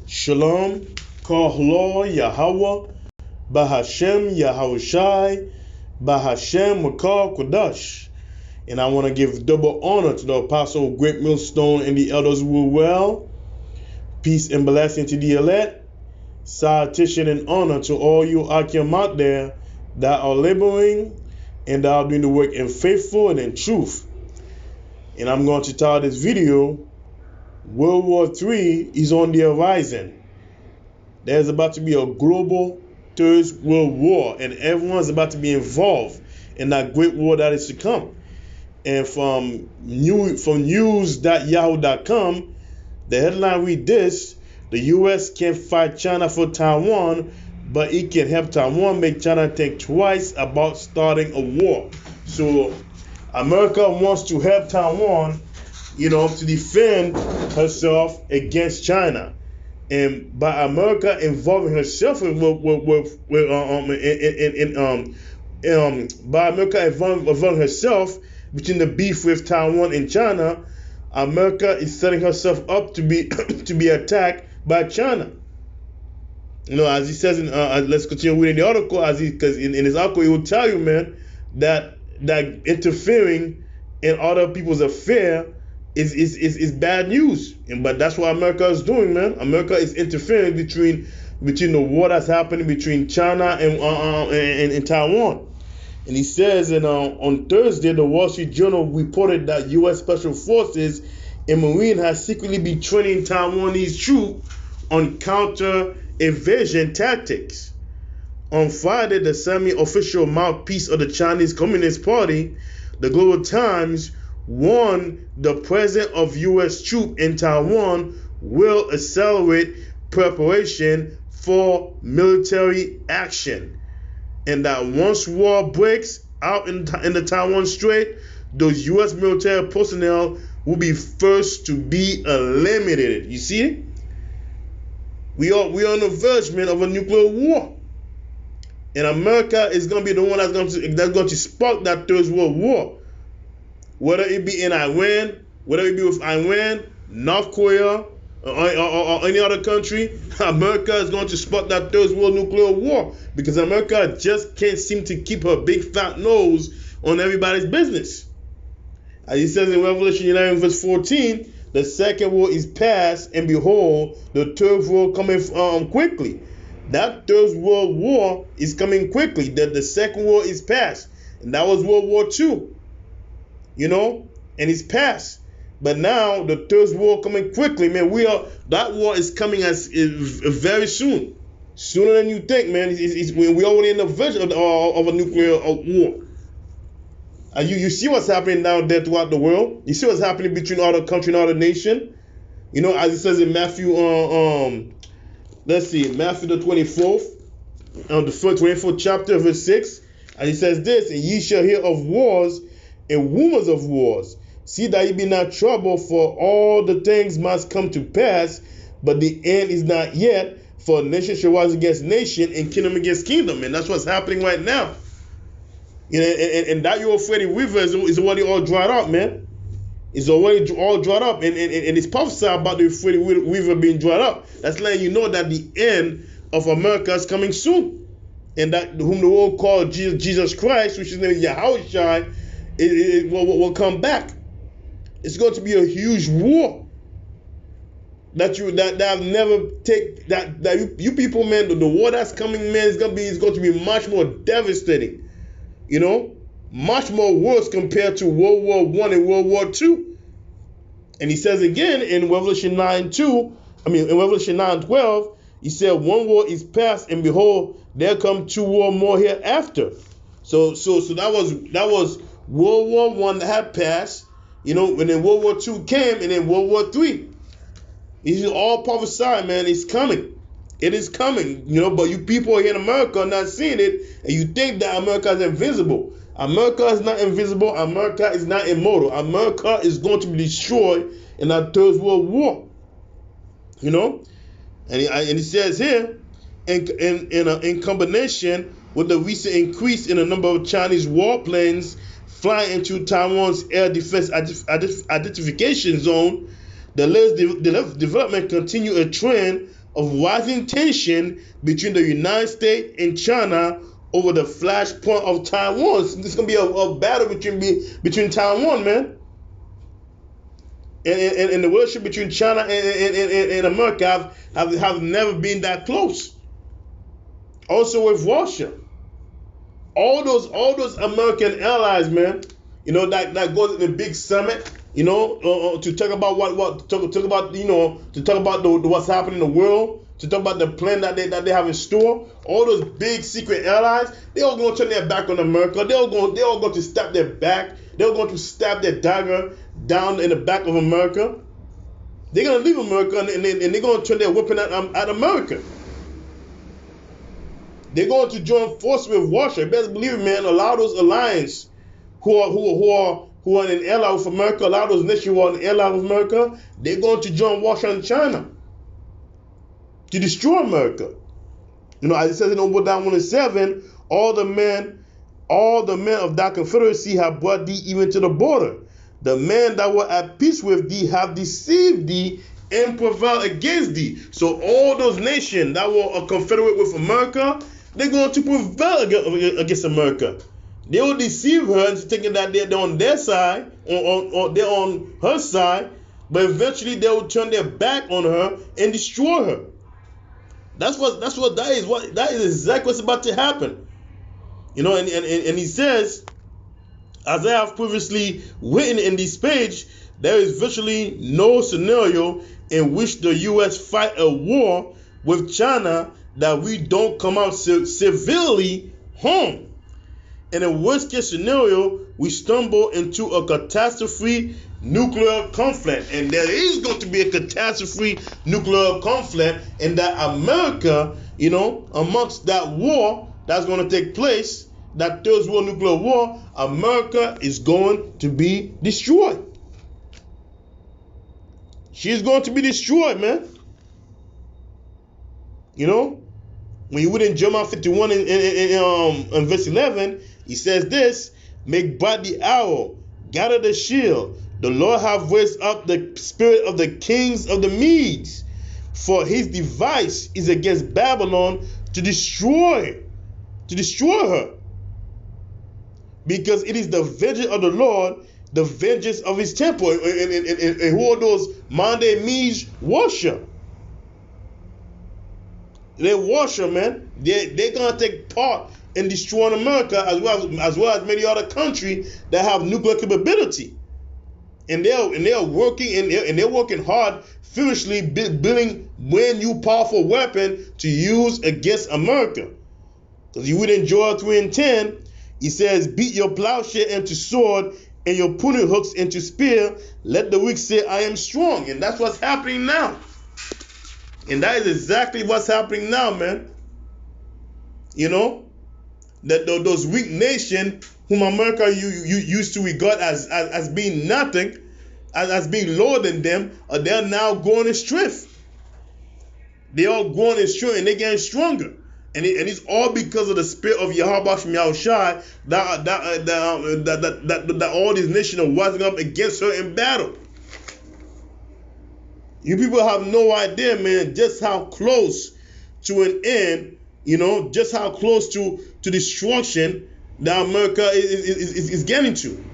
Shalom, Kahlo Yahweh, Bahashem Yahushai, Bahashem Makar Kodash. And I want to give double honor to the Apostle Great Millstone and the elders who were well. Peace and blessing to the elect. Salutation and honor to all you Akim out there that are laboring and that are doing the work in faithful and in truth. And I'm going to title this video, World War III is on the horizon. There's about to be a global third world war, and everyone's about to be involved in that great war that is to come. And from news.yahoo.com, the headline read this: the U.S. can't fight China for Taiwan, but it can help Taiwan make China think twice about starting a war. So America wants to help Taiwan, to defend herself against China. And by America involving herself by America involving herself between the beef with Taiwan and China, America is setting herself up to be to be attacked by China. As he says in let's continue reading the article, because in his article he will tell you, man, that interfering in other people's affair is bad news. But that's what America is doing, man. America is interfering between the war that's happening between China and Taiwan. And he says, on Thursday, the Wall Street Journal reported that U.S. Special Forces and Marine has secretly been training Taiwanese troops on counter-invasion tactics. On Friday, the semi-official mouthpiece of the Chinese Communist Party, the Global Times, warned the presence of U.S. troops in Taiwan will accelerate preparation for military action, and that once war breaks out in the Taiwan Strait, those U.S. military personnel will be first to be eliminated. You see, we are on the verge, man, of a nuclear war, and America is going to be the one that's going to spark that third world war. Whether it be in Iran, whether it be with Iran, North Korea, or any other country, America is going to spark that third world nuclear war, because America just can't seem to keep her big fat nose on everybody's business. As he says in Revelation 11 verse 14, the second war is past, and behold, the third war coming quickly. That third world war is coming quickly. The second war is past, and that was World War II. And it's past. But now the third war coming quickly, man. That war is coming very soon, sooner than you think, man. We're already in the verge of a nuclear war. You see what's happening down there throughout the world. You see what's happening between other country and other nation. As it says in Matthew, Matthew the 24th, the 24th chapter, verse 6, and he says this: and ye shall hear of wars and rumors of wars. See that ye be not troubled, for all the things must come to pass, but the end is not yet. For nation shall rise against nation, and kingdom against kingdom. And that's what's happening right now. And that Euphrates River is already all dried up, man. It's already all dried up. And it's prophesied about the Euphrates River being dried up. That's letting you know that the end of America is coming soon. And that whom the world called Jesus Christ, which is named Yahushai, it will come back. It's going to be a huge war that you people, man. The war that's coming, man, is going to be much more devastating. Much more worse compared to World War I and World War II. And he says again in Revelation 9:12, he said, one war is past, and behold, there come two war more hereafter. So that was World War I that had passed, and then World War II came, and then World War III. These are all prophesied, man. It's coming. It is coming, but you people here in America are not seeing it, and you think that America is invisible. America is not invisible. America is not immortal. America is going to be destroyed in that third world war. And it says here, in combination with the recent increase in the number of Chinese warplanes flying into Taiwan's air defense identification zone, the latest development continue a trend of rising tension between the United States and China over the flashpoint of Taiwan. This is going to be a battle between Taiwan, man. And the relationship between China and America have never been that close. Also with Russia. All those American allies, man, that goes to the big summit, to talk about what's happening in the world, to talk about the plan that they have in store. All those big secret allies, they all going to turn their back on America. They all going to stab their back. They're going to stab their dagger down in the back of America. They're going to leave America and they're going to turn their weapon at America. They're going to join forces with Russia. You better believe it, man. A lot of those alliances who are in ally with America, a lot of those nations who are in ally with America, they're going to join Russia and China to destroy America. As it says in Obadiah 1:7, all the men of that confederacy have brought thee even to the border. The men that were at peace with thee have deceived thee and prevailed against thee. So all those nations that were confederate with America, they're going to prevail against America. They will deceive her into thinking that they're on their side, or they're on her side, but eventually they will turn their back on her and destroy her. That is exactly what's about to happen. And he says, as I have previously written in this page, there is virtually no scenario in which the U.S. fight a war with China that we don't come out severely harmed. In a worst case scenario, we stumble into a catastrophe nuclear conflict. And there is going to be a catastrophe nuclear conflict, and that America, amongst that war that's going to take place, that Third World Nuclear War, America is going to be destroyed. She's going to be destroyed, man. When you read in Jeremiah 51 in verse 11, he says this: make bright the arrow, gather the shield. The Lord have raised up the spirit of the kings of the Medes, for his device is against Babylon to destroy her. Because it is the vengeance of the Lord, the vengeance of his temple. And who are those modern-day Medes? Worship. They worship, man. They're going to take part in destroying America, as well as many other countries that have nuclear capability. And they're working hard, furiously building brand new powerful weapon to use against America. Because you would in Joel 3:10, he says, beat your plowshare into sword and your pruning hooks into spear. Let the weak say, I am strong. And that's what's happening now. And that is exactly what's happening now, man. That those weak nations whom America used to regard as being nothing, as being lower than them, they're now growing in strength. They are growing in strength and they're getting stronger. And it's all because of the spirit of Yahweh Hashem Yahushai that all these nations are rising up against her in battle. You people have no idea, man, just how close to an end, just how close to destruction that America is getting to.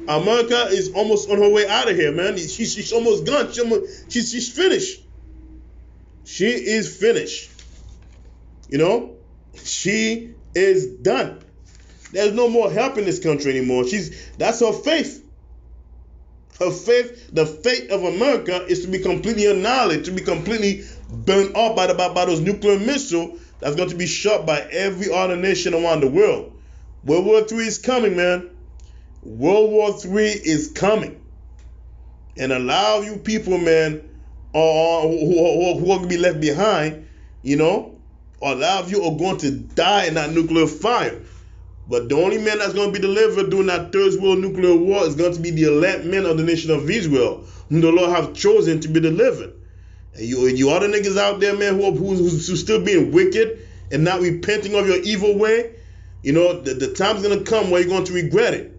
America is almost on her way out of here, man. She's almost gone. She's finished. She is finished. She is done. There's no more help in this country anymore. That's her faith. Her faith, the fate of America, is to be completely annihilated, to be completely burned up by those nuclear missiles that's going to be shot by every other nation around the world. World War III is coming, man. World War III is coming. And a lot of you people, man, who are going to be left behind, a lot of you are going to die in that nuclear fire. But the only man that's going to be delivered during that Third World Nuclear War is going to be the elect men of the nation of Israel, whom the Lord have chosen to be delivered. And you other niggas out there, man, who's still being wicked and not repenting of your evil way, the time's going to come where you're going to regret it.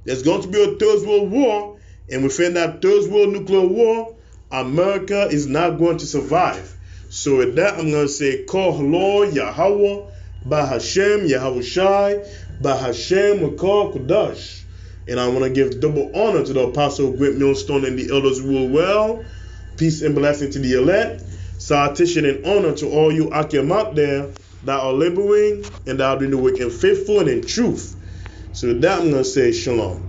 There's going to be a Third World War, and within that Third World Nuclear War, America is not going to survive. So with that, I'm going to say, Kol Halor Yahweh, Bahashem Yahushai, Bahashem Makar Kudash. And I want to give double honor to the Apostle Grant Millstone and the elders who rule well. Peace and blessing to the elect. Salutation and honor to all you Akim out there that are laboring and that are doing the work in faithful and in truth. So with that, I'm going to say shalom.